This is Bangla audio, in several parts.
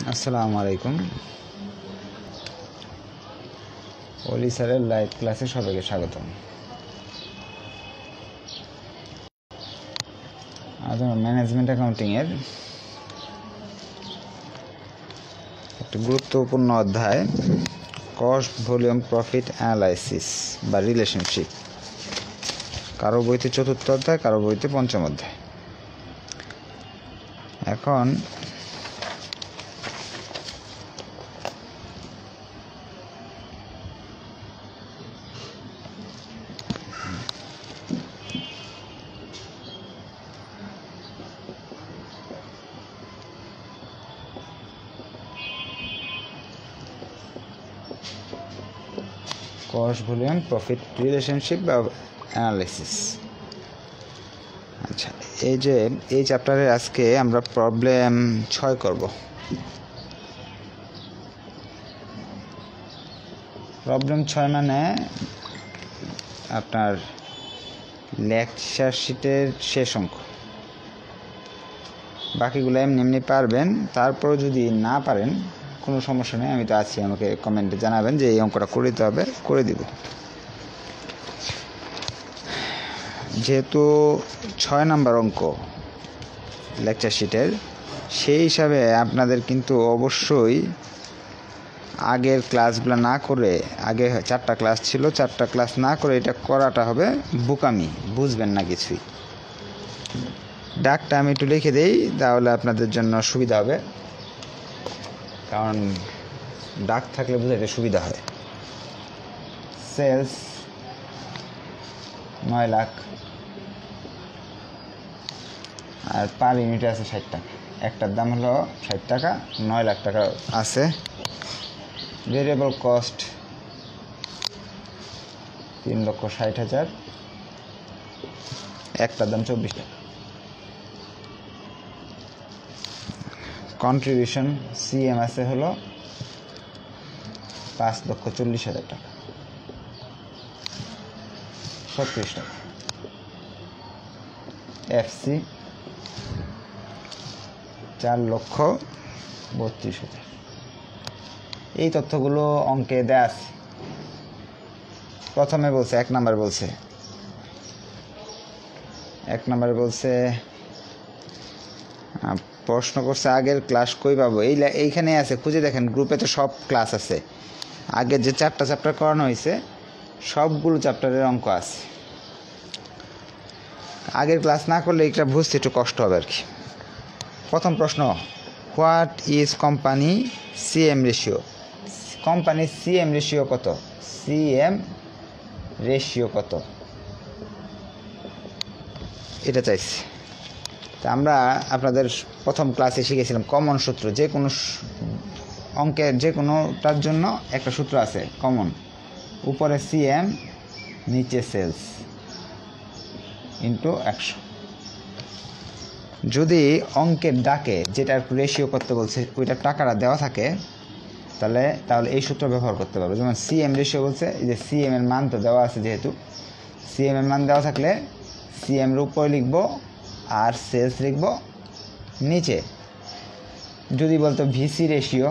আসসালামু আলাইকুম। ওলি স্যারের লাইভ ক্লাসে সবাইকে স্বাগতম। আজ আমরা ম্যানেজমেন্ট অ্যাকাউন্টিংয়ের একটি গুরুত্বপূর্ণ অধ্যায় কস্ট ভলিউম প্রফিট অ্যানালাইসিস বা রিলেশনশিপ। কারো বইতে চতুর্থ অধ্যায়, কারো বইতে পঞ্চম অধ্যায়। এখন কস্ট ভলিউম প্রফিট রিলেশনশিপ বা অ্যানালাইসিস। আচ্ছা, এই চ্যাপ্টারে আজকে আমরা প্রবলেম 6 করব। প্রবলেম 6 মানে আপনার লেকচার শিটের শেষ অঙ্ক। বাকিগুলো এমনি পারবেন, তারপর যদি না পারেন কোনো সমস্যা নেই, আমি তো আছি, আমাকে কমেন্টে জানাবেন যে এই অঙ্কটা করে দিতে হবে, করে দিব। যেহেতু 6 নাম্বার অঙ্ক লেকচার শিটের, সেই হিসাবে আপনাদের কিন্তু অবশ্যই আগের ক্লাসগুলো না করে, আগে 4টা ক্লাস ছিল, 4টা ক্লাস না করে এটা করাটা হবে বোকামি, বুঝবেন না কিছুই। ডাকটা আমি একটু লিখে দিই, তাহলে আপনাদের জন্য সুবিধা হবে, কারণ ডাক থাকলে বুঝাইতে সুবিধা হয়। সেলস 9 লাখ, আর পার ইউনিটে আছে 60 টাকা। একটার দাম হলো 60 টাকা, 9 লাখ টাকা আছে। ভেরিয়েবল কস্ট 3,60,000, একটার দাম 24 টাকা। কন্ট্রিবিউশন সিএম আছে হলো 5,40,000 টাকা, 36 টাকা। এফসি 4,32,000। এই তথ্যগুলো অঙ্কে দেয়া আছে। প্রথমে বলছে, 1 নাম্বার বলছে প্রশ্ন করছে আগের ক্লাস কই পাবো। এইখানে আছে, খুঁজে দেখেন, গ্রুপে তো সব ক্লাস আছে। আগের যে 4টা চ্যাপ্টার করানো হয়েছে সবগুলো চ্যাপ্টারের অঙ্ক আছে। আগের ক্লাস না করলে এটা বুঝতে একটু কষ্ট হবে আর কি। প্রথম প্রশ্ন, what is company CM ratio? কোম্পানির সিএম রেশিও কত? এটা চাইছি। তা আমরা আপনাদের প্রথম ক্লাসে শিখেছিলাম কমন সূত্র। যে কোনো অঙ্কের যে কোনোটার জন্য একটা সূত্র আছে কমন, উপরে সিএম, নিচে সেলস ইন্টু 100। যদি অঙ্কের ডাকে যেটার রেশিও করতে বলছে ওইটার টাকাটা দেওয়া থাকে, তাহলে এই সূত্র ব্যবহার করতে পারবো। যেমন সিএম রেশিও বলছে, এই যে সিএম এর মান তো দেওয়া আছে, যেহেতু সিএম এর মান দেওয়া থাকলে সিএম এর উপরে লিখবো আর সেলস লিখবো নিচে। যদি বলতো ভিসি রেশিও,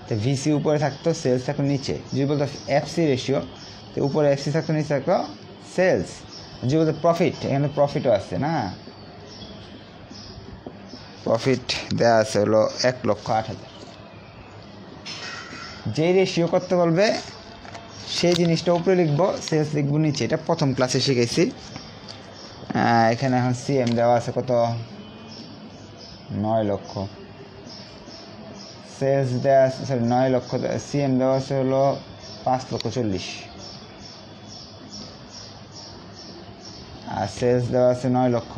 তো ভিসি উপরে থাকতো, সেলস থাকতো নিচে। যদি বলতো এফসি রেশিও, তো উপরে এফসি থাকতো, নিচে থাকতো সেলস। যদি বলতো প্রফিট, এখানে প্রফিটও আছে না, প্রফিট দেওয়া আছে হলো 1,08,000। যেই রেশিও করতে বলবে সেই জিনিসটা উপরে লিখবো, সেলস লিখবো নিচে। এটা প্রথম ক্লাসে শিখেছি। এখানে এখন সিএম দেওয়া আছে কত? 9 লক্ষ। সেলস দেওয়া আছে, সরি 9 লক্ষ, সিএম দেওয়া আছে হলো 5,40,000, আর সেলস দেওয়া আছে 9 লক্ষ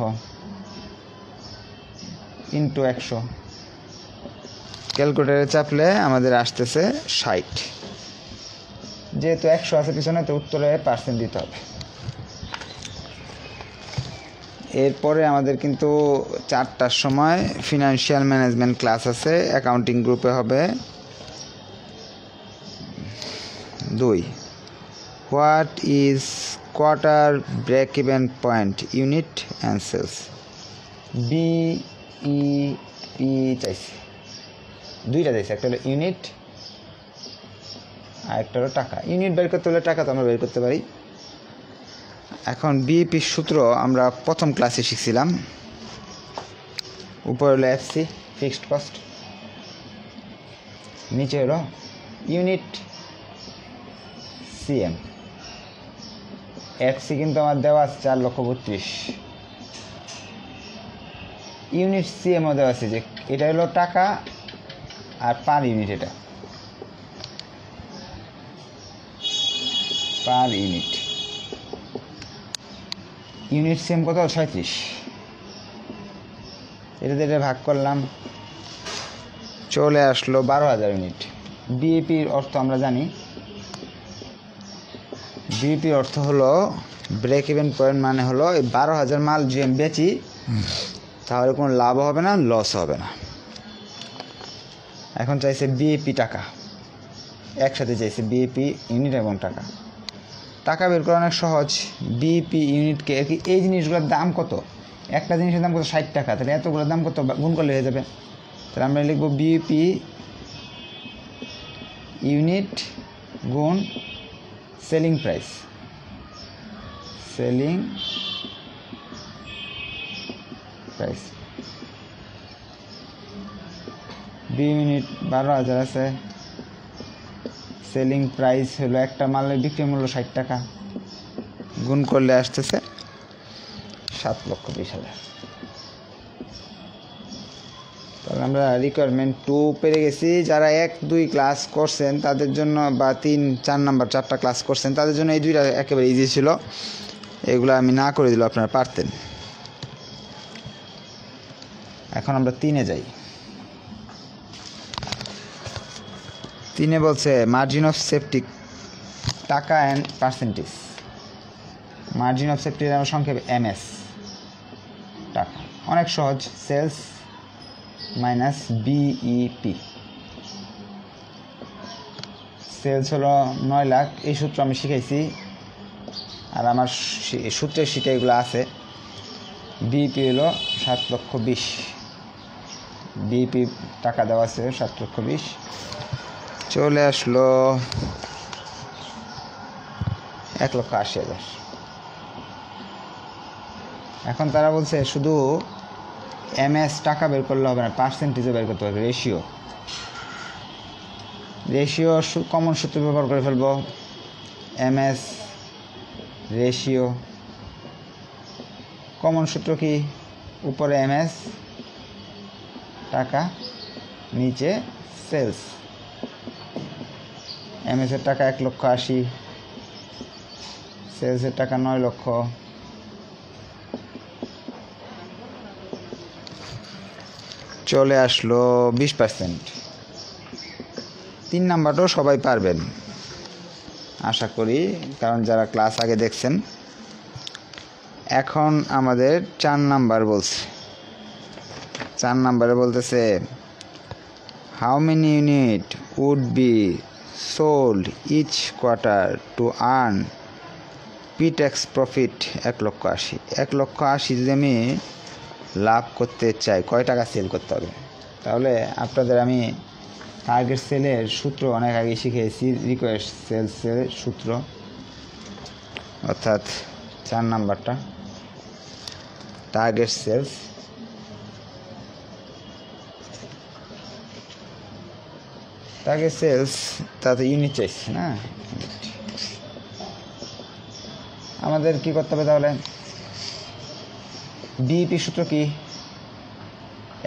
ইন্টু 100। ক্যালকুলেটারে চাপলে আমাদের আসতেছে 60। যেহেতু 100 আছে পিছনে, তো উত্তরে পার্সেন্ট দিতে হবে। এরপরে আমাদের কিন্তু 4টার সময় ফিনান্সিয়াল ম্যানেজমেন্ট ক্লাস আছে, অ্যাকাউন্টিং গ্রুপে হবে 2। What is quarter break even point unit and sales? BEP চাইছি। দুইটা দিয়েছে, একটা হলো ইউনিট আর একটা হলো টাকা। ইউনিট বের করতে হলে টাকা তো আমরা বের করতে পারি। এখন বিইপির সূত্র আমরা প্রথম ক্লাসে শিখছিলাম। উপরে হলো এফসি ফিক্সড কস্ট, নিচে হলো ইউনিট সিএম। এফসি কিন্তু আমার দেওয়া আছে 4,32,000, ইউনিট সিএমও দেওয়া আছে যে এটা হলো টাকা আর পার ইউনিট, এটা পার ইউনিট। ইউনিট সিএম কত 36, এটা ভাগ করলাম, চলে আসলো 12,000 ইউনিট। বিইপির অর্থ আমরা জানি, বিইপির অর্থ হলো ব্রেক ইভেন পয়েন্ট, মানে হলো এই 12,000 মাল যদি আমি বেচি তাহলে কোনো লাভ হবে না, লস হবে না। এখন চাইছে বিইপি টাকা, একসাথে চাইছে বিইপি ইউনিট এবং টাকা। টাকা বের করা অনেক সহজ। বিইপি ইউনিটকে এই জিনিসগুলোর দাম কত, একটা জিনিসের দাম কত 60 টাকা, তাহলে এতগুলোর দাম কত গুণ করলে হয়ে যাবে। তাহলে আমরা লিখব বিইপি ইউনিট গুণ selling price, selling price. B unit 12,000 আছে, সেলিং প্রাইস হলো একটা মালের বিক্রি মূল্য 60 টাকা, গুণ করলে আসতেছে 7,20,000। তাহলে আমরা রিকোয়ারমেন্ট 2 পেরে গেছি। যারা 1-2 ক্লাস করছেন তাদের জন্য, বা 3-4 নাম্বার 4টা ক্লাস করছেন তাদের জন্য এই দুইটা একেবারে ইজি ছিল, এগুলো আমি না করে দিলেও আপনারা পারতেন। এখন আমরা 3-এ যাই। 3-এ বলছে মার্জিন অফ সেফটি, টাকা অ্যান্ড পার্সেন্টেজ। মার্জিন অফ সেফটির আমরা সংক্ষেপে এমএস, টাকা। অনেক সহজ, সেলস মাইনাস বিইপি। সেলস হলো 9 লাখ, এই সূত্র আমি শিখাইছি আর আমার সূত্রের শিটে এগুলো আছে। বিইপি হলো 7,20,000, বিইপি টাকা দেওয়া আছে 7,20,000। চলে আসলো 1,80,000। এখন তারা বলছে শুধু এমএস টাকা বের করলে হবে না, পার্সেন্টেজও বের করতে হবে, রেশিও। রেশিও কমন সূত্র ব্যবহার করে ফেলবো, এমএস রেশিও। কমন সূত্র কি, উপরে এমএস টাকা, নিচে সেলস। এমএসের টাকা 1,80,000, সেলসের টাকা 9 লক্ষ। চলে আসলো 20%। 3 নাম্বারটাও সবাই পারবেন আশা করি, কারণ যারা ক্লাস আগে দেখছেন। এখন আমাদের 4 নাম্বার বলছে। 4 নাম্বারে বলতেছে how many unit would be sold each quarter to earn pre-tax profit 1,80,000। 1,80,000 যদি আমি লাভ করতে চাই, কয় টাকা সেল করতে হবে? তাহলে আপনাদের আমি টার্গেট সেলের সূত্র অনেক আগে শিখেছি, রিকোয়েস্ট সেলসের সূত্র, অর্থাৎ 4 নাম্বারটা টার্গেট সেলস। টার্গেট সেলস তাতে ইউনিট চাইছে না, আমাদের কি করতে হবে তাহলে? বিইপি সূত্র কি,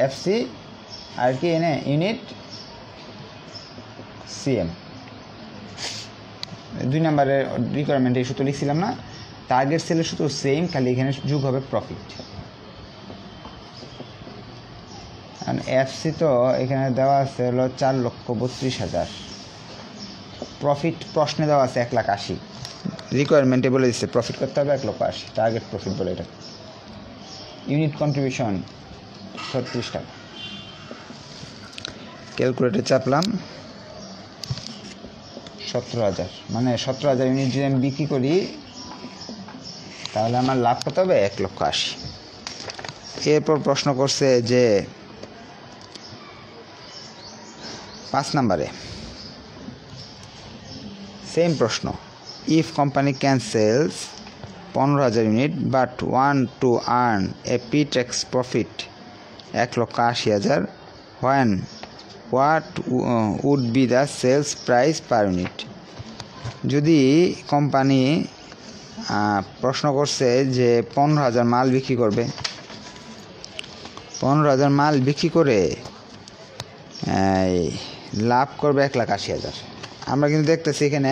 এফসি আর কি এনে ইউনিট সিএম। 2 নাম্বারের রিকোয়ারমেন্ট এই সূত্র লিখছিলাম না, টার্গেট সেলের সূত্র সেম, খালি এখানে যোগ হবে প্রফিট। কারণ এফসি তো এখানে দেওয়া আছে হলো 4,32,000, প্রফিট প্রশ্নে দেওয়া আছে 1,80,000, রিকোয়ারমেন্টে বলে দিচ্ছে প্রফিট করতে হবে 1,80,000, টার্গেট প্রফিট বলে এটা। ইউনিট কন্ট্রিবিউশন 36 টাকা। ক্যালকুলেটর চাপলাম, 17,000, মানে 17,000 ইউনিট যদি আমি বিক্রি করি তাহলে আমার লাভ কত হবে? 1,80,000। এরপর প্রশ্ন করছে যে 5 নম্বরে সেম প্রশ্ন, if company can sales 15,000 unit but want to earn a pre-tax profit 1,80,000, when what would be the sales price per unit. যদি কোম্পানি প্রশ্ন করছে যে 15,000 মাল বিক্রি করবে, 15,000 মাল বিক্রি করে লাভ করবে 1,80,000। আমরা কিন্তু দেখতেছি এখানে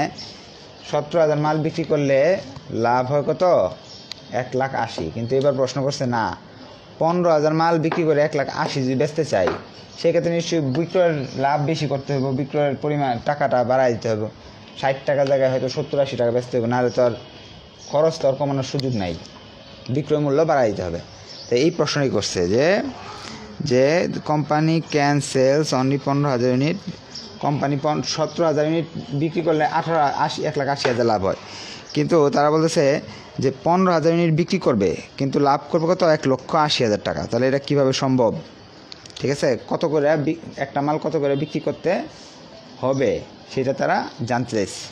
17,000 মাল বিক্রি করলে লাভ হয় কত? 1,80,000। কিন্তু এবার প্রশ্ন করছে না, 15,000 মাল বিক্রি করে 1,80,000 যদি বেচতে চাই, সেক্ষেত্রে নিশ্চয়ই বিক্রয়ের লাভ বেশি করতে হবে, বিক্রয়ের পরিমাণ টাকাটা বাড়াই দিতে হবে। 60 টাকা জায়গায় হয়তো 70-80 টাকা বেচতে হবে, নাহলে তো আর খরচ তো আর কমানোর সুযোগ নাই, বিক্রয় মূল্য বাড়াই দিতে হবে। তো এই প্রশ্নই করছে যে company can sales only 15,000 unit, company 17,000 unit বিক্রি করলে 1,80,000 লাভ হয়। কিন্তু তারা বলতেছে যে 15,000 ইউনিট বিক্রি করবে কিন্তু লাভ করবে কত? 1,80,000 টাকা। তাহলে এটা কিভাবে সম্ভব? ঠিক আছে, কত করে একটা মাল কত করে বিক্রি করতে হবে সেটা তারা জানতে চাইছে।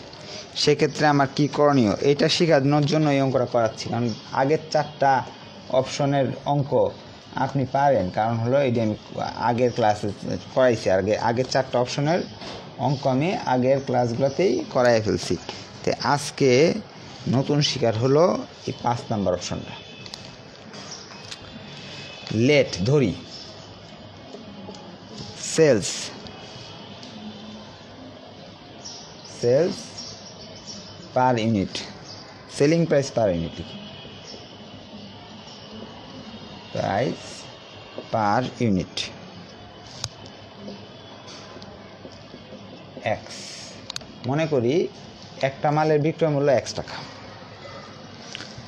সেক্ষেত্রে আমার কি করণীয়, এটা শেখানোর জন্য এই অঙ্কটা করাচ্ছি। কারণ আগের 4টা অপশনের অঙ্ক আপনি পারেন, কারণ হলো এটি আমি আগের ক্লাসে করাইছি। আগের 4টা অপশনের অঙ্ক আমি আগের ক্লাসগুলোতেই করাই ফেলছি। তো আজকে নতুন শিকার হলো এই 5 নম্বর অপশনটা। লেট ধরি sales per unit, selling price per unit, price per unit x. মনে করি একটা মালের বিক্রয় মূল্য X টাকা।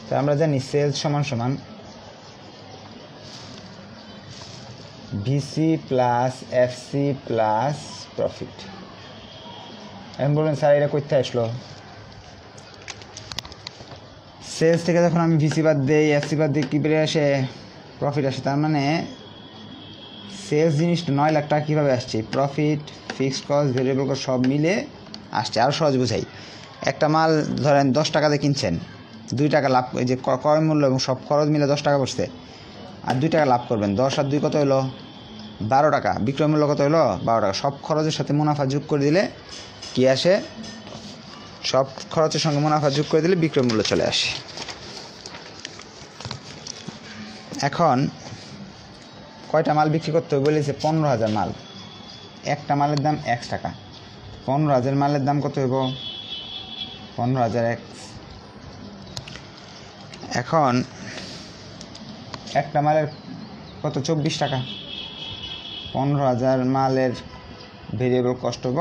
তো আমরা জানি সেলস সমান সমান VC plus FC plus profit. এখন বলবেন স্যার এটা করতে আসলো, সেলস থেকে যখন আমি ভিসি বাদ দিই, এফসি বাদ দিই, কী বেড়ে আসে? প্রফিট আসে। তার মানে সেলস জিনিসটা 9 লাখ টাকা কীভাবে আসছে? Profit, fixed cost, variable cost সব মিলে আসছে। আরও সহজ বোঝাই, একটা মাল ধরেন 10 টাকাতে কিনছেন, 2 টাকা লাভ, এই যে ক্রয় মূল্য এবং সব খরচ মিলে 10 টাকা পড়ছে, আর 2 টাকা লাভ করবেন। 10 আর 2 কত হলো? 12 টাকা। বিক্রয় মূল্য কত হলো? 12 টাকা। সব খরচের সাথে মুনাফা যোগ করে দিলে কি আসে? সব খরচের সঙ্গে মুনাফা যোগ করে দিলে বিক্রয় মূল্য চলে আসে। এখন কয়টা মাল বিক্রি করতে হবে বলেছে? 15,000 মাল। একটা মালের দাম X টাকা, 15,000 মালের দাম কত হইব? 15,000 X। এখন একটা মালের কত? 24 টাকা। 15,000 মালের ভেরিয়েবল কস্ট হইব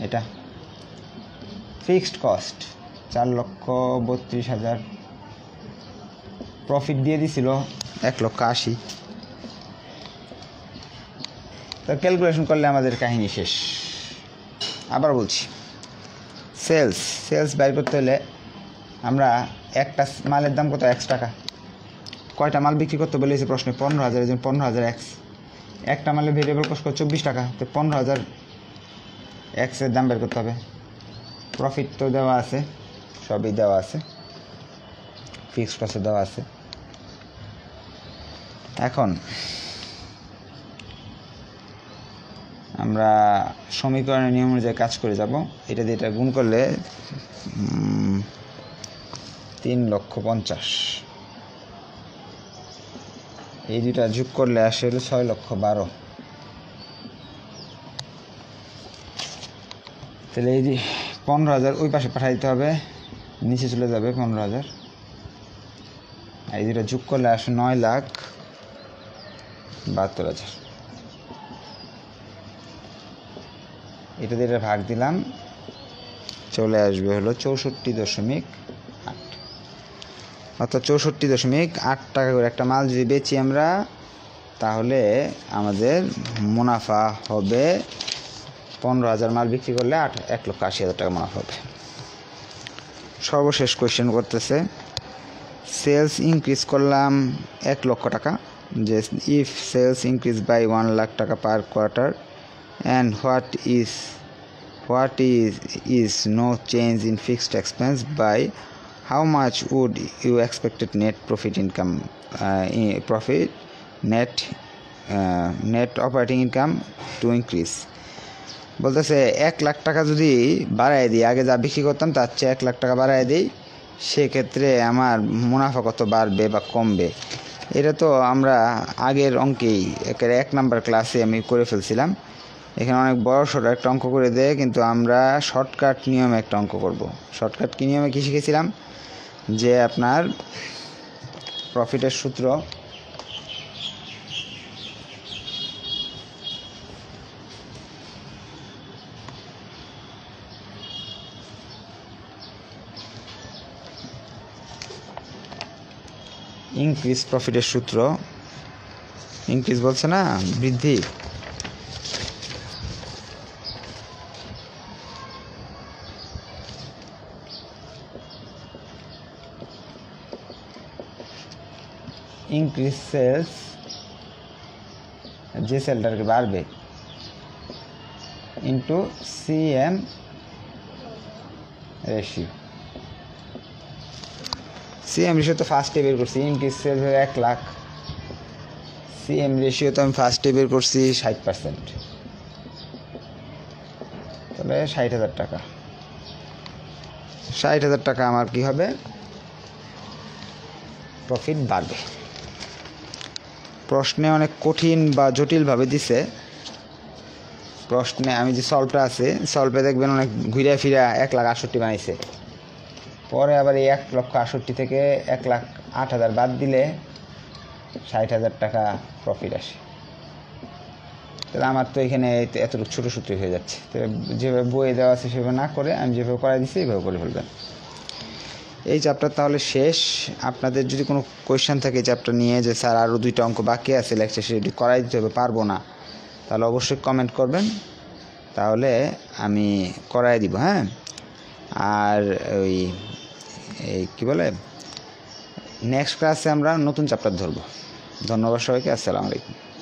এটা। Fixed cost 4,32,000। প্রফিট দিয়ে দিছিল 1,80,000। তো ক্যালকুলেশন করলে আমাদের কাহিনী শেষ। আবার বলছি, সেলস বাইর করতে হলে আমরা একটা মালের দাম কত? X টাকা। কয়টা মাল বিক্রি করতে বলেছে প্রশ্নে? 15,000। এই জন্য 15,000 X। একটা মালের ভেরিয়েবল কস্ট 24 টাকা। তো 15,000 X এর দাম বের করতে হবে। প্রফিট তো দেওয়া আছে, সবই দেওয়া আছে, ফিক্সড কস্ট দেওয়া আছে। এখন আমরা সমীকরণের নিয়ম অনুযায়ী কাজ করে যাব। এটা দিয়ে এটা গুণ করলে 3,50,000, এই দুটা যোগ করলে আসে হলো 6,12,000। তাহলে এই যে 15,000 ওই পাশে পাঠিয়ে দিতে হবে, নিচে চলে যাবে 15,000। আর এই দুটা যোগ করলে আসে 9,72,000। এটা দিয়ে এটা ভাগ দিলাম, চলে আসবে হলো 64.8। অর্থাৎ 64.8 টাকা করে একটা মাল যদি বেচি আমরা, তাহলে আমাদের মুনাফা হবে 15,000 মাল বিক্রি করলে 1,80,000 টাকা মুনাফা হবে। সর্বশেষ কোয়েশ্চেন করতেছে, সেলস ইনক্রিজ করলাম 1 লক্ষ টাকা, যে if sales increase by 1 lakh টাকা per quarter and what is no change in fixed expense. By how much would you expected net profit income net operating income to increase? বলতেছে 1 লাখ টাকা যদি বাড়ায় দিই, আগে যা বিক্রি করতাম তার চেয়ে 1 লাখ টাকা বাড়ায় দিই, সেক্ষেত্রে আমার মুনাফা কত বাড়বে বা কমবে। এটা তো আমরা আগের অঙ্কেই 1 নাম্বার ক্লাসে আমি করে ফেলছিলাম। এখানে অনেক বড় সড়ো একটা অঙ্ক করে দেয়, কিন্তু আমরা শর্টকাট নিয়মে একটা অঙ্ক করব। শর্টকাট কি নিয়মে কি শিখেছিলাম, যে আপনার প্রফিটের সূত্র ইনক্রিজ, প্রফিটের সূত্র ইনক্রিজ বলছে না, বৃদ্ধি। ইনক্রিজ সেলস, যে সেলটাকে বাড়বে, into CM ratio. CM ratio তো ফার্স্টে বের করছি, increase sales 1 lakh, CM ratio তো আমি ফার্স্টে বের করছি 60%, তাহলে 60,000 টাকা। 60,000 টাকা আমার কি হবে, প্রফিট বাড়বে। প্রশ্নে অনেক কঠিন বা জটিলভাবে দিছে। প্রশ্নে আমি যে সলভটা আছে, সলভে দেখবেন অনেক ঘুরে ফিরা 1,68,000 বানাইছে, পরে আবার এই 1,68,000 থেকে 1,08,000 বাদ দিলে 60,000 টাকা প্রফিট আসে। তাহলে আমার তো এখানে এতটুকু ছোটো সূত্রই হয়ে যাচ্ছে। তো যেভাবে বইয়ে দেওয়া আছে সেভাবে না করে আমি যেভাবে করাই দিচ্ছি এইভাবে করে ফেলবেন। এই চ্যাপ্টার তাহলে শেষ। আপনাদের যদি কোনো কোয়েশ্চেন থাকে চ্যাপ্টার নিয়ে, যে স্যার আরও 2টা অঙ্ক বাকি আছে লেকচার সেটি করাই দিতে হবে, পারবো না, তাহলে অবশ্যই কমেন্ট করবেন, তাহলে আমি করাই দিব। হ্যাঁ, আর কি বলে, নেক্সট ক্লাসে আমরা নতুন চ্যাপ্টার ধরবো। ধন্যবাদ সবাইকে, আসসালামু আলাইকুম।